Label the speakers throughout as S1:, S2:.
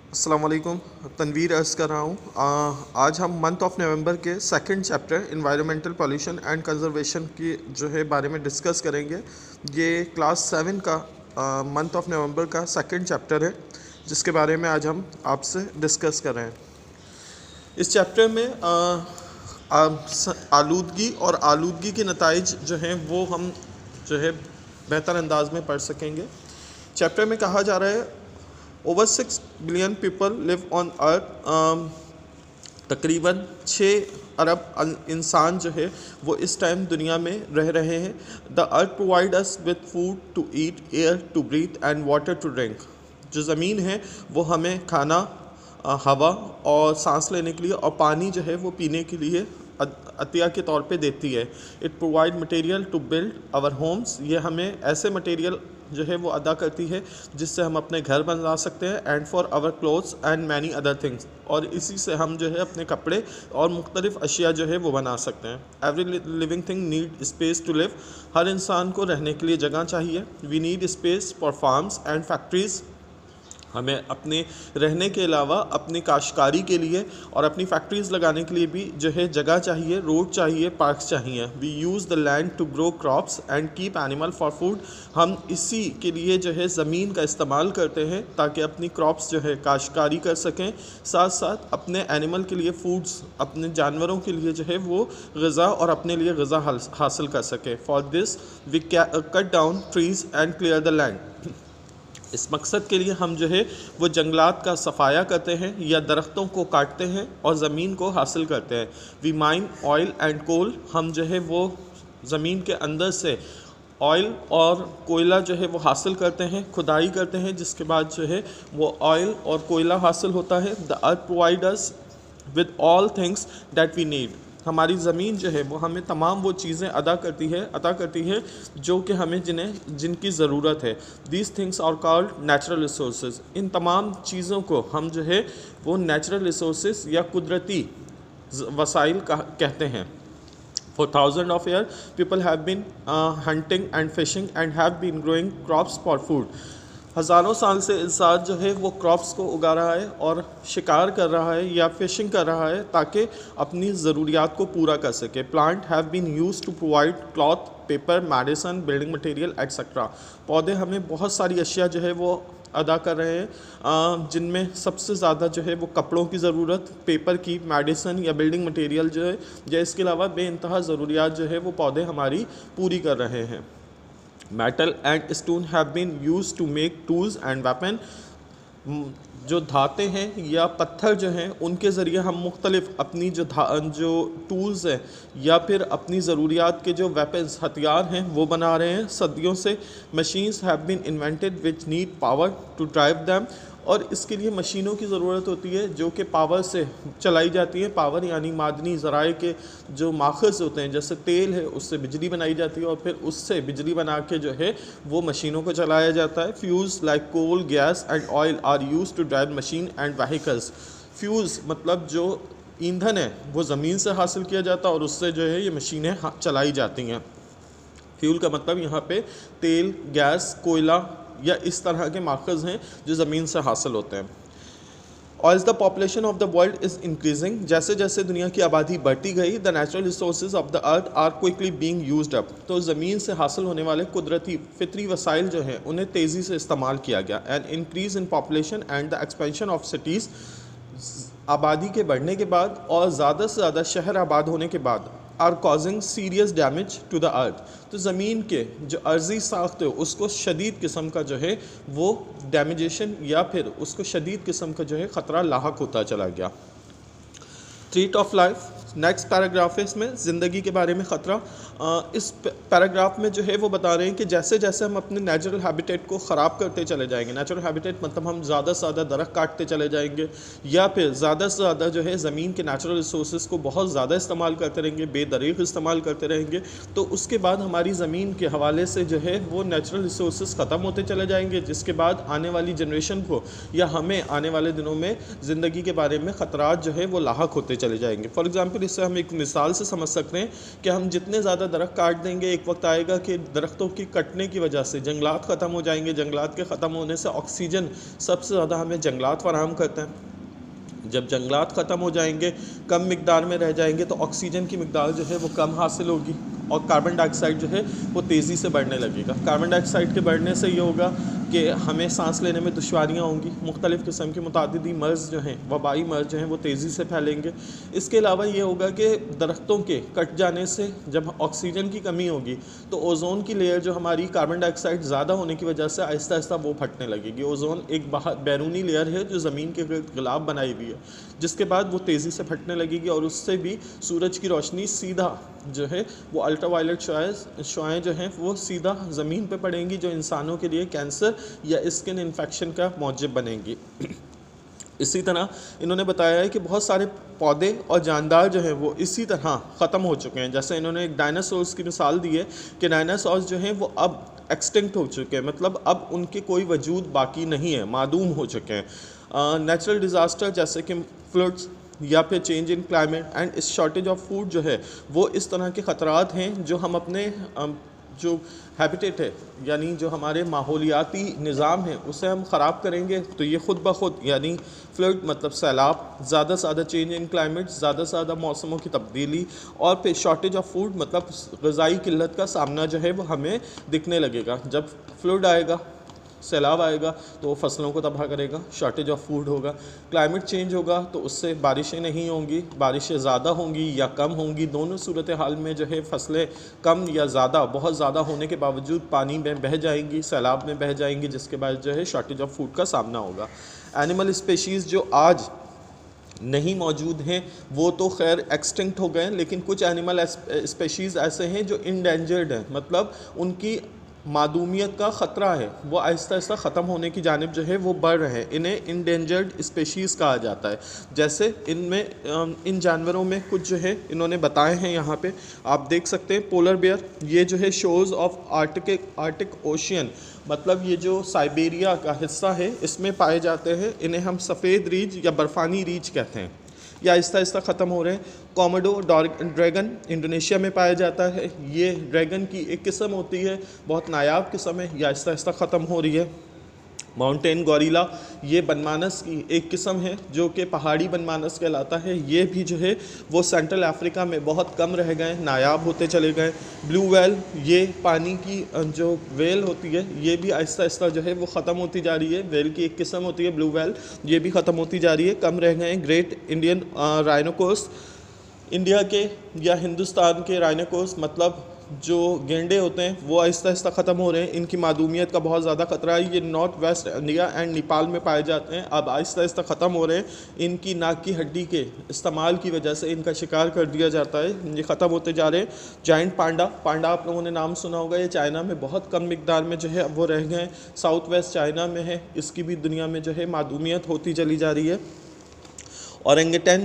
S1: अस्सलाम वालेकुम। तनवीर अर्ज़ कर रहा हूँ। आज हम मंथ ऑफ नवंबर के second chapter environmental pollution and conservation की जो है बारे में डिस्कस करेंगे। ये क्लास 7 का मंथ ऑफ नवंबर का सेकंड चैप्टर है, जिसके बारे में आज हम आपसे डिस्कस कर रहे हैं। इस चैप्टर में आलूदगी और आलूदगी के नताइज जो हैं वो हम जो है बेहतर अंदाज में पढ़ सकेंगे। चैप्टर में कहा जा रहा है over 6 billion people live on earth. तकरीबन 6 अरब इंसान जो है वो इस टाइम दुनिया में रह रहे हैं। The earth provide us with food to eat, air to breathe and water to drink. जो ज़मीन है वो हमें खाना, हवा और सांस लेने के लिए और पानी जो है वो पीने के लिए अतिया के तौर पे देती है। It provide material to build our homes. ये हमें ऐसे मटेरियल जो है वो अदा करती है जिससे हम अपने घर बना सकते हैं। And for our clothes and many other things, और इसी से हम जो है अपने कपड़े और मुख्तलिफ अशिया जो है वो बना सकते हैं। Every living thing need space to live. हर इंसान को रहने के लिए जगह चाहिए। We need space for farms and factories. हमें अपने रहने के अलावा अपनी काश्तकारी के लिए और अपनी फैक्ट्रीज़ लगाने के लिए भी जो है जगह चाहिए, रोड चाहिए, पार्क्स चाहिए। We use the land to grow crops and keep animal for food. हम इसी के लिए जो है ज़मीन का इस्तेमाल करते हैं ताकि अपनी क्रॉप्स जो है काश्तकारी कर सकें, साथ साथ अपने एनिमल के लिए फूड्स, अपने जानवरों के लिए जो है वो ग़िज़ा और अपने लिए ग़िज़ा हासिल कर सकें। For this we cut down trees and clear the land. इस मकसद के लिए हम जो है वो जंगलात का सफाया करते हैं या दरख्तों को काटते हैं और ज़मीन को हासिल करते हैं। We mine oil and coal. हम जो है वो ज़मीन के अंदर से ऑयल और कोयला जो है वो हासिल करते हैं, खुदाई करते हैं, जिसके बाद जो है वो ऑयल और कोयला हासिल होता है। The earth provide us with all things that we need. हमारी ज़मीन जो है वो हमें तमाम वो चीज़ें अता करती है जो कि हमें जिनकी ज़रूरत है। These things are called natural resources. इन तमाम चीज़ों को हम जो है वो नेचुरल रिसोर्सेज या कुदरती वसाइल कहते हैं। For thousands of years, people have been hunting and fishing and have been growing crops for food. हज़ारों साल से इंसान जो है वो क्रॉप्स को उगा रहा है और शिकार कर रहा है या फिशिंग कर रहा है ताकि अपनी ज़रूरियात को पूरा कर सके। Plant have been used to provide cloth, paper, medicine, building material etcetera. पौधे हमें बहुत सारी अशिया जो है वो अदा कर रहे हैं, जिनमें सबसे ज़्यादा जो है वो कपड़ों की ज़रूरत, पेपर की, मेडिसिन या बिल्डिंग मटेरियल जो है, या इसके अलावा बेइंतहा ज़रूरियात जो है वो पौधे हमारी पूरी कर रहे हैं। Metal and stone have been use to make tools and weapon. जो धातें हैं या पत्थर जो हैं उनके ज़रिए हम मुख्तलिफ अपनी जो टूल्स हैं या फिर अपनी ज़रूरियात के जो वेपन्स, हथियार हैं वो बना रहे हैं सदियों से। Machines have been invented which need power to drive them. और इसके लिए मशीनों की ज़रूरत होती है जो कि पावर से चलाई जाती हैं। पावर यानी मादनी ज़राए के जो माखज़ होते हैं, जैसे तेल है, उससे बिजली बनाई जाती है और फिर उससे बिजली बना के जो है वो मशीनों को चलाया जाता है। Fuels like coal, gas and oil are use to drive machine and vehicles. Fuels मतलब जो ईंधन है वो ज़मीन से हासिल किया जाता है और उससे जो है ये मशीनें चलाई जाती हैं। फ्यूल का मतलब यहाँ पे तेल, गैस, कोयला या इस तरह के माखज़ हैं जो ज़मीन से हासिल होते हैं। As the population of the world is increasing, जैसे जैसे दुनिया की आबादी बढ़ती गई, the natural resources of the earth are quickly being used up। तो ज़मीन से हासिल होने वाले कुदरती फितरी वसाइल जो हैं उन्हें तेज़ी से इस्तेमाल किया गया। And increase in population and the expansion of cities. आबादी के बढ़ने के बाद और ज़्यादा से ज़्यादा शहर आबाद होने के बाद are causing serious damage to the earth. तो ज़मीन के जो अर्ज़ी साख्त है उसको शदीद किस्म का जो है वो डैमेजेशन या फिर उसको शदीद किस्म का जो है ख़तरा लाहक होता चला गया। Threat of life, next paragraph है इसमें ज़िंदगी के बारे में ख़तरा। इस पैराग्राफ में जो है वो बता रहे हैं कि जैसे जैसे हम अपने नेचुरल हैबिटेट को ख़राब करते चले जाएंगे, नेचुरल हैबिटेट मतलब हम ज़्यादा से ज़्यादा दरख्त काटते चले जाएंगे या फिर ज़्यादा से ज़्यादा जो है ज़मीन के नेचुरल रिसोर्स को बहुत ज़्यादा इस्तेमाल करते रहेंगे, बेदरीग इस्तेमाल करते रहेंगे, तो उसके बाद हमारी ज़मीन के हवाले से जो है वो नेचुरल रिसोर्स ख़त्म होते चले जाएंगे, जिसके बाद आने वाली जनरेशन को या हमें आने वाले दिनों में ज़िंदगी के बारे में ख़तरात जो है वो लाहक होते चले जाएंगे। फॉर एग्ज़ाम्पल इसे हम एक मिसाल से समझ सकते हैं कि हम जितने ज़्यादा दरख्त काट देंगे, एक वक्त आएगा कि दरख्तों की कटने की वजह से जंगलात ख़त्म हो जाएंगे। जंगलात के ख़त्म होने से ऑक्सीजन सबसे ज़्यादा हमें जंगलात फराहम करते हैं। जब जंगलात ख़त्म हो जाएंगे, कम मिकदार में रह जाएंगे, तो ऑक्सीजन की मिकदार जो है वो कम हासिल होगी और कार्बन डाइऑक्साइड जो है वो तेज़ी से बढ़ने लगेगा। कार्बन डाइऑक्साइड के बढ़ने से ये होगा कि हमें सांस लेने में दुश्वारियाँ होंगी, मुख्तलिफ़ किस्म के मुतादिदी मर्ज़ जो हैं, वबाई मर्ज़ जो हैं वो तेज़ी से फैलेंगे। इसके अलावा ये होगा कि दरख्तों के कट जाने से जब ऑक्सीजन की कमी होगी तो ओज़ोन की लेयर जो हमारी कार्बन डाइऑक्साइड ज़्यादा होने की वजह से आहिस्ता आहिस्ता वो फटने लगेगी। ओज़ोन एक बैरूनी लेयर है जो ज़मीन के गिलाफ बनाई हुई है, जिसके बाद वो तेज़ी से फटने लगेगी और उससे भी सूरज की रोशनी सीधा जो है वो अल्ट्रावायलेट शुआएँ जो हैं वो सीधा ज़मीन पे पड़ेंगी, जो इंसानों के लिए कैंसर या स्किन इन्फेक्शन का मौजब बनेंगी। इसी तरह इन्होंने बताया है कि बहुत सारे पौधे और जानदार जो हैं वो इसी तरह ख़त्म हो चुके हैं। जैसे इन्होंने एक डायनासोर्स की मिसाल दी है कि डायनासोर्स जो हैं वो अब एक्सटिंक्ट हो चुके हैं, मतलब अब उनके कोई वजूद बाकी नहीं है, मादूम हो चुके हैं। नेचुरल डिज़ास्टर जैसे कि फ्लड्स या फिर change in climate and shortage of food जो है वो इस तरह के ख़तरात हैं जो हम अपने जो हैबिटेट है यानी जो हमारे माहौलियाती निज़ाम है उसे हम ख़राब करेंगे तो ये ख़ुद ब खुद यानी फ्लड मतलब सैलाब, ज़्यादा से ज़्यादा चेंज इन क्लाइमेट, ज़्यादा से ज़्यादा मौसमों की तब्दीली और फिर शॉर्टेज ऑफ फूड मतलब ग़िज़ाई किल्लत का सामना जो है वो हमें दिखने लगेगा। जब फ्लड आएगा, सैलाब आएगा तो वो फसलों को तबाह करेगा, शॉर्टेज ऑफ फूड होगा। क्लाइमेट चेंज होगा तो उससे बारिशें नहीं होंगी, बारिशें ज़्यादा होंगी या कम होंगी। दोनों सूरत हाल में जो है फसलें कम या ज़्यादा, बहुत ज़्यादा होने के बावजूद पानी में बह जाएंगी, सैलाब में बह जाएंगी, जिसके बाद जो है शॉर्टेज ऑफ फूड का सामना होगा। एनिमल स्पेशीज़ जो आज नहीं मौजूद हैं वो तो खैर एक्सटिंक्ट हो गए, लेकिन कुछ एनिमल स्पेशीज़ ऐसे हैं जो इंडेंजर्ड हैं, मतलब उनकी मादूमियत का ख़तरा है, वो आहिस्ता आहिस्ता ख़त्म होने की जानिब जो है वो बढ़ रहे हैं। इन्हें इंडेंजर्ड स्पेशीज़ कहा जाता है। जैसे इनमें इन जानवरों में कुछ जो है इन्होंने बताए हैं, यहाँ पे आप देख सकते हैं। पोलर बेयर, ये जो है शोज़ ऑफ आर्टिक ओशियन, मतलब ये जो साइबेरिया का हिस्सा है इसमें पाए जाते हैं। इन्हें हम सफ़ेद रीछ या बर्फ़ानी रीछ कहते हैं। ये आहिस्ता आहिस्ता ख़त्म हो रहे हैं। कोमोडो ड्रैगन इंडोनेशिया में पाया जाता है। ये ड्रैगन की एक किस्म होती है, बहुत नायाब किस्म है, ये आहिस्ता आहिस्ता ख़त्म हो रही है। माउंटेन गोरिल्ला, ये बनमानस की एक किस्म है जो कि पहाड़ी बनमानस कहलाता है। ये भी जो है वो सेंट्रल अफ्रीका में बहुत कम रह गए, नायाब होते चले गए। ब्लू व्हेल, ये पानी की जो व्हेल होती है ये भी आहिस्ता आहिस्ता जो है वो ख़त्म होती जा रही है। व्हेल की एक किस्म होती है ब्लू व्हेल, ये भी ख़त्म होती जा रही है, कम रह गए। ग्रेट इंडियन राइनोकोस, इंडिया के या हिंदुस्तान के राइनोकोस मतलब जो गेंडे होते हैं वो आहिस्ता आहिस्ता ख़त्म हो रहे हैं। इनकी मादूमियत का बहुत ज़्यादा ख़तरा है। ये north west India and Nepal में पाए जाते हैं, अब आहिस्ता आहिस्ता ख़त्म हो रहे हैं। इनकी नाक की हड्डी के इस्तेमाल की वजह से इनका शिकार कर दिया जाता है, ये ख़त्म होते जा रहे हैं। जाइंट पांडा आप लोगों ने नाम सुना होगा, ये चाइना में बहुत कम मिकदार में जो है अब वो रह गए हैं। साउथ वेस्ट चाइना में है, इसकी भी दुनिया में जो है मादूमियत होती चली जा रही है। औरंगेटन,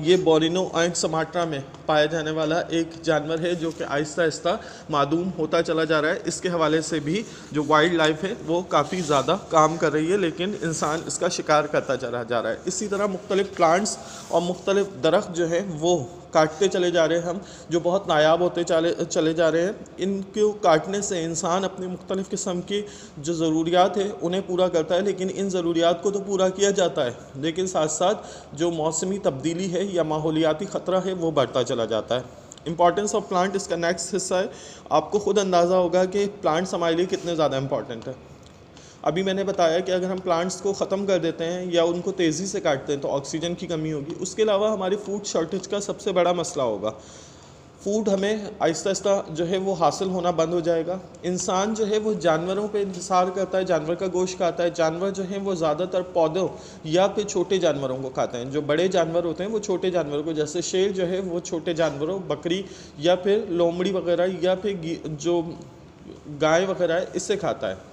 S1: ये बोरिनो एंड सुमात्रा में पाया जाने वाला एक जानवर है जो कि आहिस्ता आहिस्ता मादूम होता चला जा रहा है। इसके हवाले से भी जो वाइल्ड लाइफ है वो काफ़ी ज़्यादा काम कर रही है, लेकिन इंसान इसका शिकार करता चला जा रहा है। इसी तरह मुख्तलिफ़ प्लांट्स और मुख्तलिफ़ दरख्त जो हैं वो काटते चले जा रहे हैं हम, जो बहुत नायाब होते चले जा रहे हैं। इनको काटने से इंसान अपनी मुख्तलिफ़ किस्म की जो ज़रूरियात है उन्हें पूरा करता है, लेकिन इन ज़रूरियात को तो पूरा किया जाता है, लेकिन साथ साथ जो मौसमी तब्दीली है या माहौलियाती ख़तरा है वो बढ़ता चला जाता है। इंपॉर्टेंस ऑफ प्लांट इसका नेक्स्ट हिस्सा है। आपको ख़ुद अंदाज़ा होगा कि प्लांट्स हमारे लिए कितने ज़्यादा इंपॉर्टेंट है। अभी मैंने बताया कि अगर हम प्लांट्स को ख़त्म कर देते हैं या उनको तेज़ी से काटते हैं तो ऑक्सीजन की कमी होगी। उसके अलावा हमारी फूड शॉर्टेज का सबसे बड़ा मसला होगा। फूड हमें आहिस्ता आहिस्ता जो है वो हासिल होना बंद हो जाएगा। इंसान जो है वो जानवरों पे इंतसार करता है, जानवर का गोश्त खाता है। जानवर जो है वो ज़्यादातर पौधों या फिर छोटे जानवरों को खाते हैं। जो बड़े जानवर होते हैं वो छोटे जानवरों को, जैसे शेर जो है वो छोटे जानवरों, बकरी या फिर लोमड़ी वगैरह या फिर जो गाय वगैरह है इससे खाता है।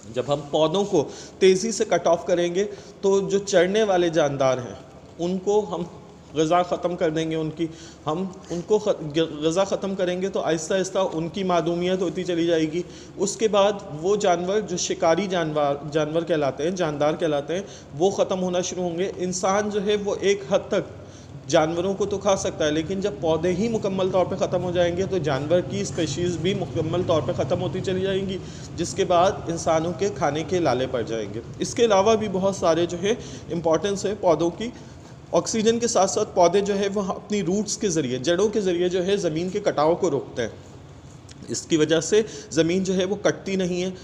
S1: जब हम पौधों को तेज़ी से कट ऑफ करेंगे तो जो चरने वाले जानदार हैं उनको हम ग़िज़ा ख़त्म कर देंगे, हम उनको ग़िज़ा ख़त्म करेंगे तो आहिस्ता आहिस्ता उनकी मादूमियत होती चली जाएगी। उसके बाद वो जानवर जो शिकारी जानवर कहलाते हैं, जानदार कहलाते हैं, वो ख़त्म होना शुरू होंगे। इंसान जो है वो एक हद तक जानवरों को तो खा सकता है, लेकिन जब पौधे ही मुकम्मल तौर पे ख़त्म हो जाएंगे तो जानवर की स्पेशीज़ भी मुकम्मल तौर पे ख़त्म होती चली जाएंगी, जिसके बाद इंसानों के खाने के लाले पड़ जाएंगे। इसके अलावा भी बहुत सारे जो है इम्पॉर्टेंस है पौधों की। ऑक्सीजन के साथ साथ पौधे जो है वह अपनी रूट्स के ज़रिए, जड़ों के ज़रिए जो है ज़मीन के कटाव को रोकते हैं। इसकी वजह से ज़मीन जो है वो कटती नहीं है,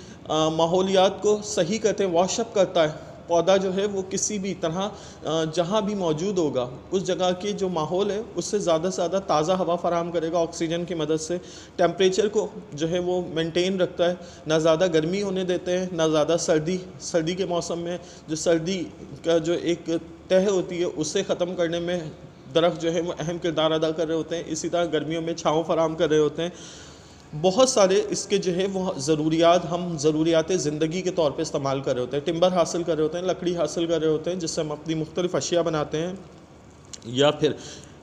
S1: माहौलियात को सही करते हैं, वॉशअप करता है। पौधा जो है वो किसी भी तरह जहाँ भी मौजूद होगा उस जगह के जो माहौल है उससे ज़्यादा से ज़्यादा ताज़ा हवा फराहम करेगा ऑक्सीजन की मदद से। टेम्परेचर को जो है वो मेंटेन रखता है, ना ज़्यादा गर्मी होने देते हैं ना ज़्यादा सर्दी। सर्दी के मौसम में जो सर्दी का जो एक तह होती है उसे ख़त्म करने में दरख्त जो है वो अहम किरदार अदा कर रहे होते हैं। इसी तरह गर्मियों में छाँव फराहम कर रहे होते हैं। बहुत सारे इसके जो है वो ज़रूरियात हम ज़रूरियात ज़िंदगी के तौर पे इस्तेमाल कर रहे होते हैं। टिम्बर हासिल कर रहे होते हैं, लकड़ी हासिल कर रहे होते हैं, जिससे हम अपनी मुख्तलिफ़ अशिया बनाते हैं, या फिर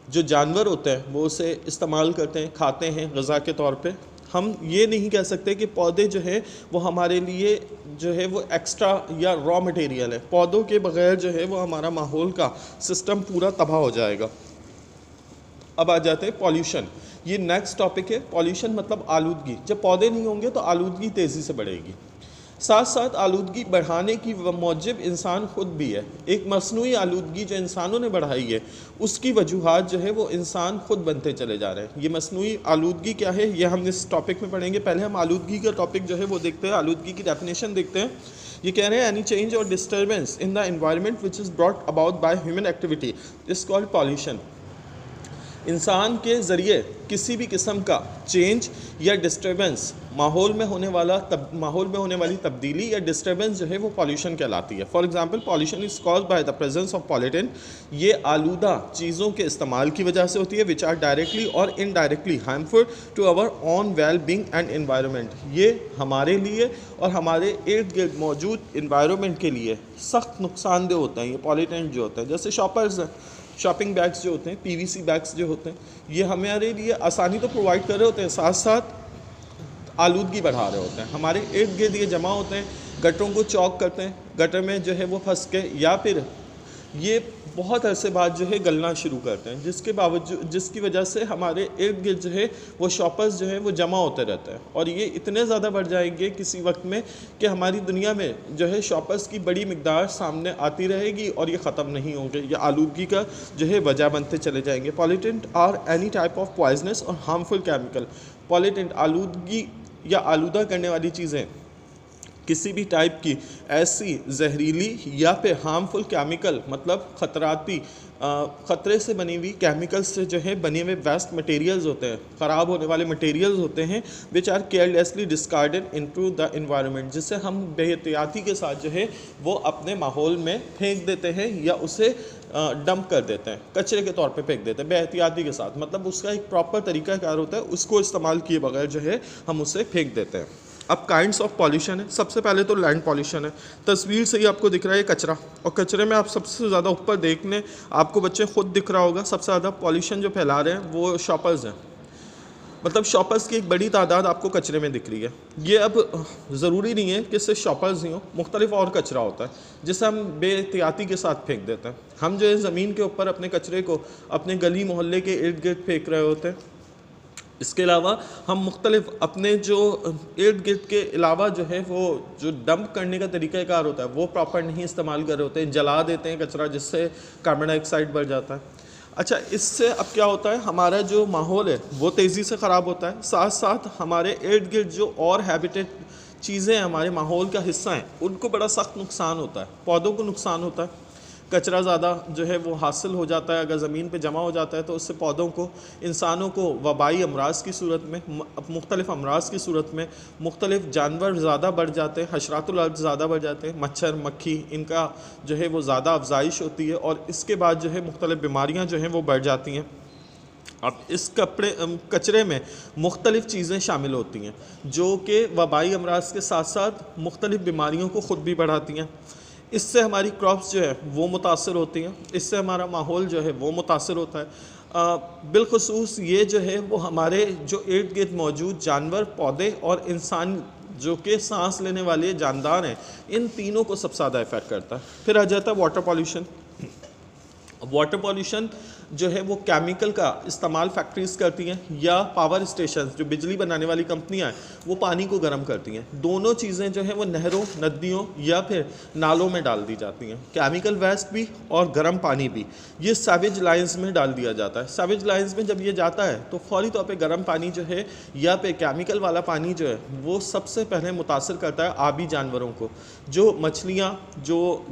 S1: जो जानवर होते हैं वो उसे इस्तेमाल करते हैं, खाते हैं ग़िज़ा के तौर पे। हम ये नहीं कह सकते कि पौधे जो है वो हमारे लिए जो है वो एक्स्ट्रा या रॉ मटेरियल है। पौधों के बग़ैर जो है वो हमारा माहौल का सिस्टम पूरा तबाह हो जाएगा। अब आ जाते हैं पॉल्यूशन। ये नेक्स्ट टॉपिक है। पॉल्यूशन मतलब आलूदगी। जब पौधे नहीं होंगे तो आलूदगी तेज़ी से बढ़ेगी। साथ साथ आलूदगी बढ़ाने की मौजब इंसान ख़ुद भी है। एक मसनूई आलूदगी जो इंसानों ने बढ़ाई है उसकी वजूहात जो है वो इंसान ख़ुद बनते चले जा रहे हैं। ये मसनूई आलूदगी क्या है ये हम इस टॉपिक में पढ़ेंगे। पहले हम आलूदगी का टॉपिक जो है वो देखते हैं, आलूदगी की डेफिनेशन देखते हैं। ये कह रहे हैं एनी चेंज और disturbance in the environment which is brought about by human activity is called pollution. इंसान के ज़रिए किसी भी किस्म का चेंज या डिस्टर्बेंस, माहौल में होने वाली तब्दीली या डिस्टर्बेंस जो है वो पॉल्यूशन कहलाती है। For example pollution is caused by the presence of pollutant. ये आलूदा चीज़ों के इस्तेमाल की वजह से होती है, विच आर डायरेक्टली और indirectly harmful to our own well being and environment. ये हमारे लिए और हमारे इर्द गिर्द मौजूद एनवायरनमेंट के लिए सख्त नुकसानदेह होते हैं ये पॉल्यूटेंट जो होते हैं। जैसे शॉपिंग बैग्स जो होते हैं, पीवीसी बैग्स जो होते हैं, ये हमारे लिए आसानी तो प्रोवाइड कर रहे होते हैं, साथ साथ आलूदगी बढ़ा रहे होते हैं। हमारे इर्द गिर्द ये जमा होते हैं, गटरों को चौक करते हैं, गटर में जो है वो फंस के, या फिर ये बहुत अरसे बाद जो है गलना शुरू करते हैं, जिसकी वजह से हमारे इर्द गिर्द जो है वो शॉपर्स जो है वो जमा होते रहते हैं। और ये इतने ज़्यादा बढ़ जाएंगे किसी वक्त में कि हमारी दुनिया में जो है शॉपर्स की बड़ी मिकदार सामने आती रहेगी और ये ख़त्म नहीं होंगे। ये आलूदगी का जो है वजह बनते चले जाएंगे। Pollutant are any type of poisonous और हार्मफुल केमिकल। पॉल्यूटेंट आलूदगी या आलूदा करने वाली चीज़ें किसी भी टाइप की ऐसी जहरीली या फिर हार्मफुल केमिकल, मतलब ख़तरे से बनी हुई केमिकल्स से जो है बने हुए वेस्ट मटेरियल्स होते हैं, ख़राब होने वाले मटेरियल्स होते हैं, which are carelessly discarded into the environment, जिससे हम बेहतियाती के साथ जो है वो अपने माहौल में फेंक देते हैं या उसे डंप कर देते हैं, कचरे के तौर पे फेंक देते हैं बेहतियाती के साथ। मतलब उसका एक प्रॉपर तरीक़ाकार होता है, उसको इस्तेमाल किए बगैर जो है हम उसे फेंक देते हैं। अब काइंड्स ऑफ पॉल्यूशन है। सबसे पहले तो लैंड पॉल्यूशन है। तस्वीर से ही आपको दिख रहा है कचरा, और कचरे में आप सबसे ज़्यादा ऊपर देख लें, आपको बच्चे खुद दिख रहा होगा, सबसे ज़्यादा पॉल्यूशन जो फैला रहे हैं वो शॉपर्स हैं। मतलब शॉपर्स की एक बड़ी तादाद आपको कचरे में दिख रही है। ये अब ज़रूरी नहीं है कि सिर्फ शॉपर्स ही हों, मुख्तलिफ और कचरा होता है जिसे हम बेहतियाती के साथ फेंक देते हैं। हम जो है ज़मीन के ऊपर अपने कचरे को अपने गली मोहल्ले के इर्द गिर्द फेंक रहे होते हैं। इसके अलावा हम मुख्तलिफ अपने जो इर्द गिर्द के अलावा जो है वो जो डंप करने का तरीक़ाकार होता है वो प्रॉपर नहीं इस्तेमाल कर रहे होते हैं, जला देते हैं कचरा, जिससे कार्बन डाइऑक्साइड बढ़ जाता है। अच्छा, इससे अब क्या होता है, हमारा जो माहौल है वो तेज़ी से ख़राब होता है, साथ साथ हमारे इर्द गिर्द जो और हैबिटेट चीज़ें हमारे माहौल का हिस्सा हैं उनको बड़ा सख्त नुकसान होता है। पौधों को नुकसान होता है, कचरा ज़्यादा जो है वो हासिल हो जाता है, अगर ज़मीन पे जमा हो जाता है तो उससे पौधों को, इंसानों को वबाई अमराज की सूरत में, मुख्तलिफ़ अमराज की सूरत में मुख्तलिफ़ जानवर ज़्यादा बढ़ जाते हैं, हशरातुल अर्द ज़्यादा बढ़ जाते हैं, मच्छर मक्खी इनका जो है वो ज़्यादा अफजाइश होती है, और इसके बाद जो है मुख्तलिफ़ बीमारियाँ जो हैं वो बढ़ जाती हैं। अब इस कचरे में मुख्तलिफ़ चीज़ें शामिल होती हैं जो कि वबाई अमराज के साथ साथ मुख्तलिफ़ बीमारियों को ख़ुद भी बढ़ाती हैं। इससे हमारी क्रॉप्स जो है वो मुतासर होती हैं, इससे हमारा माहौल जो है वो मुतासर होता है। बिलखुसूस ये जो है वो हमारे जो इर्द गिर्द मौजूद जानवर, पौधे और इंसान जो कि सांस लेने वाले जानदार हैं, इन तीनों को सबसे ज़्यादा इफ़ेक्ट करता है। फिर आ जाता है वाटर पॉल्यूशन। वाटर पॉल्यूशन जो है वो केमिकल का इस्तेमाल फैक्ट्रीज करती हैं या पावर स्टेशन जो बिजली बनाने वाली कंपनियां हैं वो पानी को गर्म करती हैं। दोनों चीज़ें जो हैं वो नहरों, नदियों या फिर नालों में डाल दी जाती हैं। केमिकल वेस्ट भी और गर्म पानी भी ये सैवेज लाइन्स में डाल दिया जाता है। सैवेज लाइन्स में जब ये जाता है तो फौरी तौर पर गर्म पानी जो है या फिर केमिकल वाला पानी जो है वो सबसे पहले मुतासर करता है आबी जानवरों को। जो मछलियाँ, जो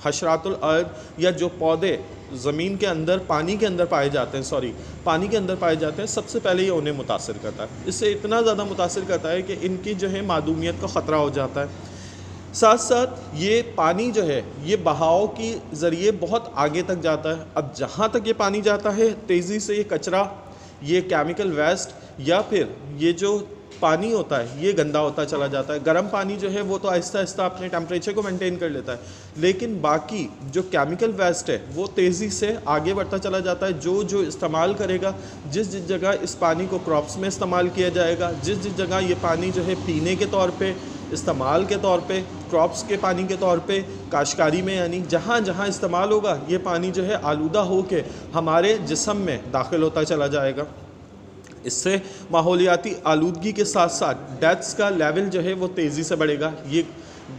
S1: हशरातुल अर्द या जो पौधे ज़मीन के अंदर पानी के अंदर पाए जाते हैं, पानी के अंदर पाए जाते हैं, सबसे पहले ये उन्हें मुतासर करता है। इससे इतना ज़्यादा मुतासर करता है कि इनकी जो है मादूमियत का ख़तरा हो जाता है। साथ साथ ये पानी जो है ये बहाव के ज़रिए बहुत आगे तक जाता है। अब जहाँ तक ये पानी जाता है तेज़ी से ये कचरा, ये केमिकल वेस्ट या फिर ये जो पानी होता है ये गंदा होता चला जाता है। गर्म पानी जो है वो तो आहिस्ता आहिस्ता अपने टेम्परेचर को मेंटेन कर लेता है, लेकिन बाकी जो केमिकल वेस्ट है वो तेज़ी से आगे बढ़ता चला जाता है। जो इस्तेमाल करेगा, जिस जगह इस पानी को क्रॉप्स में इस्तेमाल किया जाएगा, जिस जगह ये पानी जो है पीने के तौर पे, इस्तेमाल के तौर पे, क्रॉप्स के पानी के तौर पे, काश्तकारी में, यानी जहाँ जहाँ इस्तेमाल होगा ये पानी जो है आलूदा हो के हमारे जिस्म में दाखिल होता चला जाएगा। इससे माहौलियाती आलूदगी के साथ साथ डेथ्स का लेवल जो है वो तेज़ी से बढ़ेगा। ये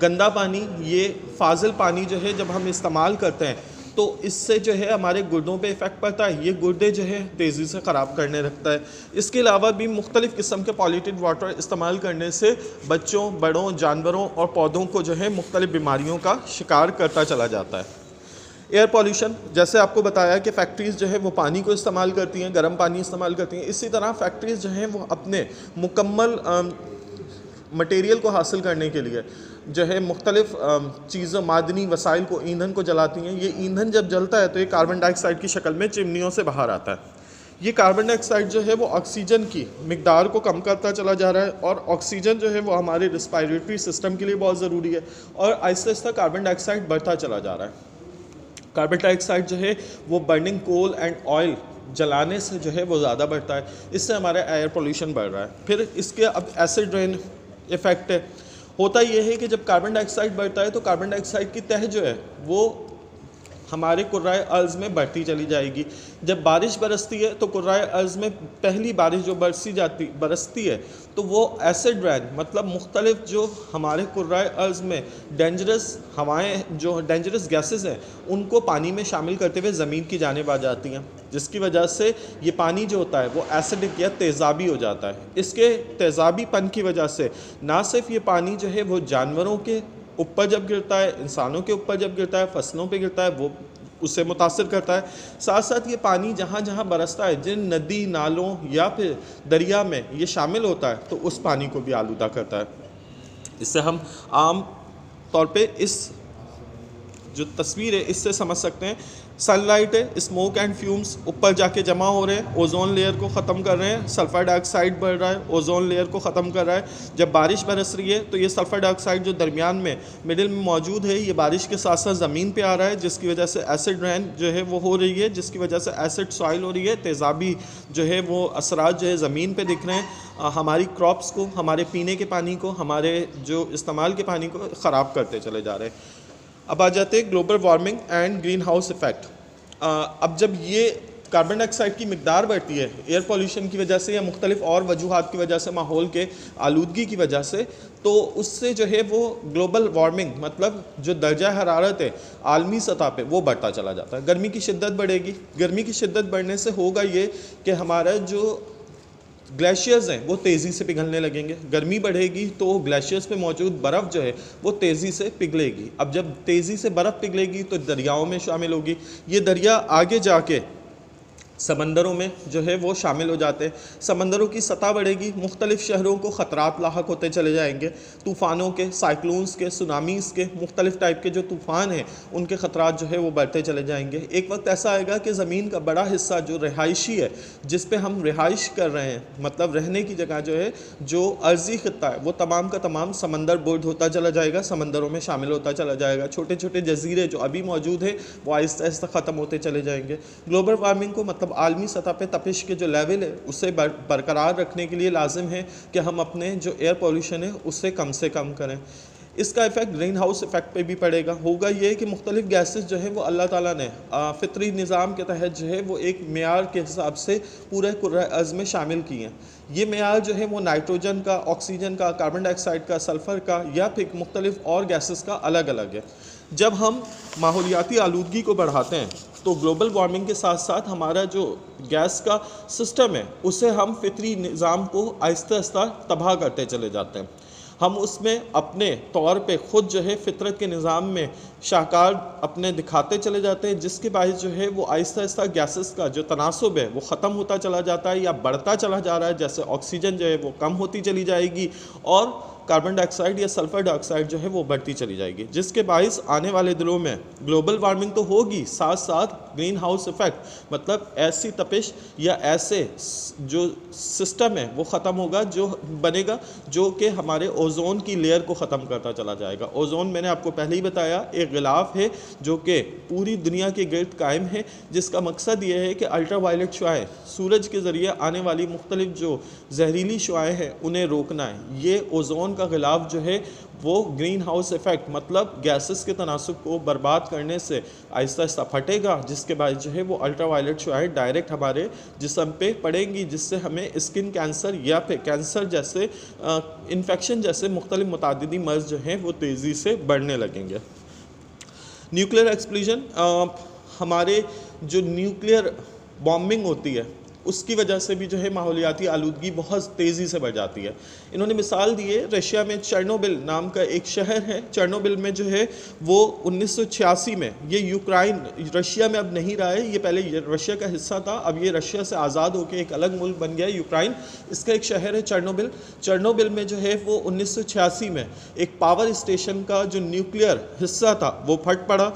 S1: गंदा पानी, ये फाजिल पानी जो है जब हम इस्तेमाल करते हैं तो इससे जो है हमारे गुर्दों पे इफ़ेक्ट पड़ता है। ये गुर्दे जो है तेज़ी से ख़राब करने लगता है। इसके अलावा भी मुख्तलिफ़ किस्म के पॉल्यूटेड वाटर इस्तेमाल करने से बच्चों, बड़ों, जानवरों और पौधों को जो है मुख्तलिफ़ बीमारियों का शिकार करता चला जाता है। एयर पॉल्यूशन, जैसे आपको बताया कि फैक्ट्रीज़ जो है वो पानी को इस्तेमाल करती हैं, गर्म पानी इस्तेमाल करती हैं। इसी तरह फैक्ट्रीज़ जो हैं वो अपने मुकम्मल मटेरियल को हासिल करने के लिए जो है मुख्तलिफ़ चीज़ों, मादनी वसाइल को, ईंधन को जलाती हैं। ये ईंधन जब जलता है तो ये कार्बन डाइऑक्साइड की शक्ल में चिमनियों से बाहर आता है। ये कार्बन डाइऑक्साइड जो है वो ऑक्सीजन की मिकदार को कम करता चला जा रहा है और ऑक्सीजन जो है वो हमारे रिस्पायरेटरी सिस्टम के लिए बहुत ज़रूरी है और आहिस्ता आहिस्ता कार्बन डाइऑक्साइड बढ़ता चला जा रहा है। कार्बन डाइऑक्साइड जो है वो बर्निंग कोल एंड ऑयल जलाने से जो है वो ज़्यादा बढ़ता है। इससे हमारा एयर पोल्यूशन बढ़ रहा है। फिर इसके अब एसिड रेन इफ़ेक्ट है। होता यह है कि जब कार्बन डाइऑक्साइड बढ़ता है तो कार्बन डाइऑक्साइड की तह जो है वो हमारे कुर्राए अर्ज़ में बढ़ती चली जाएगी। जब बारिश बरसती है तो कुर्राए अर्ज़ में पहली बारिश जो बरसती है तो वो एसिड रेन, मतलब मुख्तलिफ जो हमारे कुर्राए अर्ज़ में डेंजरस हवाएं, जो डेंजरस गैसेस हैं, उनको पानी में शामिल करते हुए ज़मीन की जानिब आ जाती हैं, जिसकी वजह से ये पानी जो होता है वो एसिडिक या तेज़ाबी हो जाता है। इसके तेज़ाबीपन की वजह से ना सिर्फ ये पानी जो है वो जानवरों के ऊपर जब गिरता है, इंसानों के ऊपर जब गिरता है, फसलों पे गिरता है, वो उससे मुतासर करता है। साथ साथ ये पानी जहाँ जहाँ बरसता है, जिन नदी, नालों या फिर दरिया में ये शामिल होता है तो उस पानी को भी आलूदा करता है। इससे हम आम तौर पे इस जो तस्वीर है इससे समझ सकते हैं, सनलाइट है, स्मोक एंड फ्यूम्स ऊपर जाके जमा हो रहे हैं, ओजोन लेयर को ख़त्म कर रहे हैं, सल्फ़र डाइऑक्साइड बढ़ रहा है, ओजोन लेयर को ख़त्म कर रहा है। जब बारिश बरस रही है तो ये सल्फ़र डाइऑक्साइड जो दरमियान में मिडिल में मौजूद है, ये बारिश के साथ साथ ज़मीन पे आ रहा है, जिसकी वजह से एसिड रेन जो है वो हो रही है, जिसकी वजह से एसिड सॉइल हो रही है। तेज़ाबी जो है वो असरात जो है ज़मीन पर दिख रहे हैं, हमारी क्रॉप्स को, हमारे पीने के पानी को, हमारे जो इस्तेमाल के पानी को ख़राब करते चले जा रहे हैं। अब आ जाते हैं global warming and green house effect. अब जब ये कार्बन डाइऑक्साइड की मिकदार बढ़ती है एयर पोल्यूशन की वजह से या मुख्तलिफ और वजूहात की वजह से, माहौल के आलूदगी की वजह से, तो उससे जो है वो ग्लोबल वार्मिंग, मतलब जो दर्जा हरारत है आलमी सतह पे वो बढ़ता चला जाता है। गर्मी की शिद्दत बढ़ेगी। गर्मी की शिद्दत बढ़ने से होगा ये कि हमारा जो ग्लेशियर्स हैं वो तेज़ी से पिघलने लगेंगे। गर्मी बढ़ेगी तो ग्लेशियर्स पे मौजूद बर्फ़ जो है वो तेज़ी से पिघलेगी। अब जब तेज़ी से बर्फ़ पिघलेगी तो दरियाओं में शामिल होगी। ये दरिया आगे जाके समंदरों में जो है वो शामिल हो जाते हैं। समंदरों की सतह बढ़ेगी, मुख्तलिफ़ शहरों को ख़तरात लाहक होते चले जाएंगे। तूफ़ानों के, साइक्लोन्स के, सुनामीज़ के, मुख्तलिफ़ टाइप के जो तूफ़ान हैं उनके ख़तरात जो है वो बढ़ते चले जाएंगे। एक वक्त ऐसा आएगा कि ज़मीन का बड़ा हिस्सा जो रिहायशी है, जिस पे हम रिहाइश कर रहे हैं, मतलब रहने की जगह जो है, जो अर्ज़ी ख़ित्ता है, वो तमाम का तमाम समंदर बुर्द होता चला जाएगा, समंदरों में शामिल होता चला जाएगा। छोटे छोटे जजीरे जो अभी मौजूद है वो आहिस्ता आहिस्ता ख़त्म होते चले जाएंगे। ग्लोबल वार्मिंग को मतलब आलमी सतह पे तपिश के जो लेवल है उसे बरकरार रखने के लिए लाजिम है कि हम अपने जो एयर पोल्यूशन है उससे कम करें। इसका इफ़ेक्ट ग्रीन हाउस इफ़ेक्ट पे भी पड़ेगा। होगा ये कि मुख्तलिफ़ गैसेस जो है वो अल्लाह ताला ने फ़ितरी निज़ाम के तहत जो है वो एक मेयार के हिसाब से पूरे कुर्रा अर्ज़ में शामिल किए हैं। ये मेयार जो है वो नाइट्रोजन का, ऑक्सीजन का, कार्बन डाइऑक्साइड का, सल्फ़र का या फिर मुख्तलिफ़ और गैसेस का अलग अलग है। जब हम माहौलियाती आलूदगी को बढ़ाते हैं तो ग्लोबल वार्मिंग के साथ साथ हमारा जो गैस का सिस्टम है उसे हम फ़ितरी निज़ाम को आहिस्ता आहिस्ता तबाह करते चले जाते हैं। हम उसमें अपने तौर पे ख़ुद जो है फ़ितरत के निज़ाम में शाहकार अपने दिखाते चले जाते हैं, जिसके बायस जो है वो आहिस्ता आहिस्ता गैसेस का जो तनासुब है वो ख़त्म होता चला जाता है या बढ़ता चला जा रहा है। जैसे ऑक्सीजन जो है वो कम होती चली जाएगी और कार्बन डाइऑक्साइड या सल्फ़र डाइऑक्साइड जो है वो बढ़ती चली जाएगी, जिसके बायस आने वाले दिनों में ग्लोबल वार्मिंग तो होगी, साथ साथ ग्रीन हाउस इफ़ेक्ट मतलब ऐसी तपिश या ऐसे जो सिस्टम है वो ख़त्म होगा, जो बनेगा जो कि हमारे ओज़ोन की लेयर को ख़त्म करता चला जाएगा। ओज़ोन मैंने आपको पहले ही बताया एक गिलाफ है जो कि पूरी दुनिया के गिर्द कायम है, जिसका मकसद ये है कि अल्ट्रा वायलेट शुआएँ सूरज के ज़रिए आने वाली मुख्तलिफ़ जो जहरीली शुआएँ हैं उन्हें रोकना है। ये ओज़ोन का गिलाफ जो है वो ग्रीन हाउस इफ़ेक्ट मतलब गैसेस के तनासुब को बर्बाद करने से आहिस्ता आहिस्ता फटेगा, जिसके बाद जो है वो अल्ट्रा वायलेट शुआएँ डायरेक्ट हमारे जिस्म पे पड़ेंगी, जिससे हमें स्किन कैंसर या फिर कैंसर जैसे इन्फेक्शन जैसे मुख्तलिफ मुतादिदी मर्ज़ जो हैं वो तेज़ी से बढ़ने लगेंगे। न्यूक्लियर एक्सप्लोजन, हमारे जो न्यूक्लियर बॉम्बिंग होती है उसकी वजह से भी जो है माहौलियाती आलूदगी बहुत तेज़ी से बढ़ जाती है। इन्होंने मिसाल दी है रशिया में चेर्नोबिल नाम का एक शहर है। चेर्नोबिल में जो है वो 1986 में, ये यूक्रेन रशिया में अब नहीं रहा है, ये पहले रशिया का हिस्सा था, अब ये रशिया से आज़ाद होकर एक अलग मुल्क बन गया यूक्रेन। इसका एक शहर है चेर्नोबिल। चेर्नोबिल में जो है वो 1986 में एक पावर स्टेशन का जो न्यूक्लियर हिस्सा था वो फट पड़ा।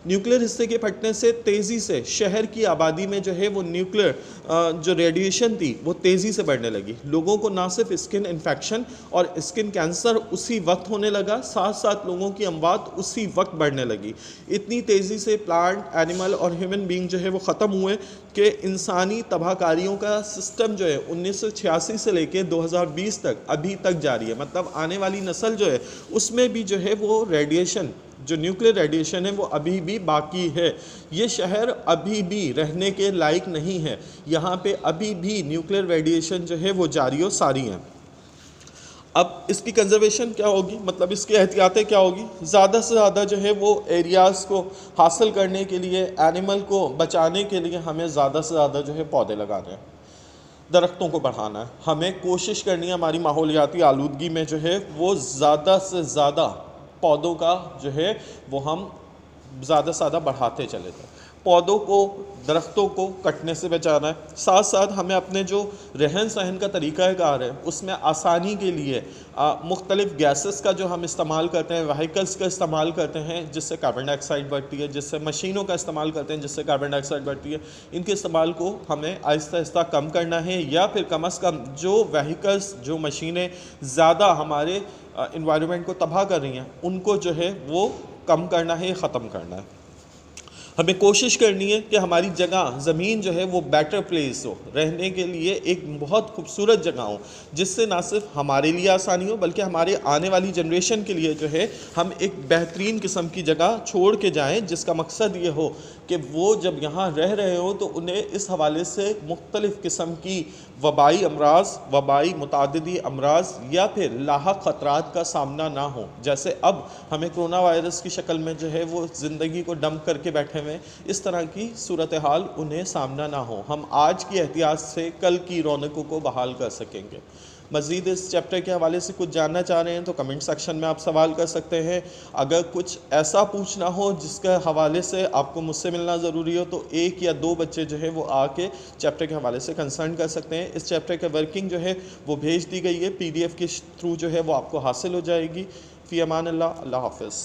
S1: न्यूक्लियर हिस्से के फटने से तेज़ी से शहर की आबादी में जो है वो न्यूक्लियर जो रेडिएशन थी वो तेज़ी से बढ़ने लगी। लोगों को ना सिर्फ स्किन इन्फेक्शन और स्किन कैंसर उसी वक्त होने लगा, साथ साथ लोगों की अमवात उसी वक्त बढ़ने लगी। इतनी तेज़ी से प्लांट, एनिमल और ह्यूमन बीइंग जो है वो ख़त्म हुए कि इंसानी तबाहकारियों का सिस्टम जो है 1986 से लेकर 2020 तक अभी तक जारी है। मतलब आने वाली नस्ल जो है उसमें भी जो है वो रेडिएशन, जो न्यूक्लियर रेडिएशन है वो अभी भी बाकी है। ये शहर अभी भी रहने के लायक नहीं है, यहाँ पे अभी भी न्यूक्लियर रेडिएशन जो है वो जारी और सारी हैं। अब इसकी कंजर्वेशन क्या होगी, मतलब इसकी एहतियातें क्या होगी? ज़्यादा से ज़्यादा जो है वो एरियाज़ को हासिल करने के लिए, एनिमल को बचाने के लिए हमें ज़्यादा से ज़्यादा जो है पौधे लगाने हैं, दरख्तों को बढ़ाना है। हमें कोशिश करनी है हमारी माहौलियाती आलूदगी में जो है वो ज़्यादा से ज़्यादा पौधों का जो है वो हम ज़्यादा से ज़्यादा बढ़ाते चले जाएं। पौधों को, दरख्तों को कटने से बचाना है। साथ साथ हमें अपने जो रहन सहन का तरीक़ाकार है उसमें आसानी के लिए मुख्तलिफ़ गैसेस का जो हम इस्तेमाल करते हैं, व्हीकल्स का इस्तेमाल करते हैं जिससे कार्बन डाइऑक्साइड बढ़ती है, जिससे मशीनों का इस्तेमाल करते हैं जिससे कार्बन डाइऑक्साइड बढ़ती है, इनके इस्तेमाल को हमें आहिस्ता आहिस्ता कम करना है, या फिर कम अज़ कम जो व्हीकल्स, जो मशीनें ज़्यादा हमारे इन्वायरमेंट को तबाह कर रही हैं उनको जो है वो कम करना है, ख़त्म करना है। हमें कोशिश करनी है कि हमारी जगह, ज़मीन जो है वो बेटर प्लेस हो, रहने के लिए एक बहुत खूबसूरत जगह हो, जिससे ना सिर्फ हमारे लिए आसानी हो बल्कि हमारे आने वाली जनरेशन के लिए जो है हम एक बेहतरीन किस्म की जगह छोड़ के जाएं, जिसका मकसद ये हो कि वो जब यहाँ रह रहे हो तो उन्हें इस हवाले से मुख्तलिफ़ किस्म की वबाई अमराज, वबाई मुतादिदी अमराज या फिर लाहक ख़तरात का सामना ना हो। जैसे अब हमें कोरोना वायरस की शक्ल में जो है वो ज़िंदगी को डंप करके बैठे हुए, इस तरह की सूरत हाल उन्हें सामना ना हो। हम आज की एहतियात से कल की रौनकों को बहाल कर सकेंगे। मज़ीद इस चैप्टर के हवाले से कुछ जानना चाह रहे हैं तो कमेंट सेक्शन में आप सवाल कर सकते हैं। अगर कुछ ऐसा पूछना हो जिसके हवाले से आपको मुझसे मिलना ज़रूरी हो तो 1 या 2 बच्चे जो है वो आके चैप्टर के हवाले से कंसर्न कर सकते हैं। इस चैप्टर की वर्किंग जो है वो भेज दी गई है, PDF के थ्रू जो है वो आपको हासिल हो जाएगी। फ़ी अमान अल्लाह, अल्लाह हाफ़िज़।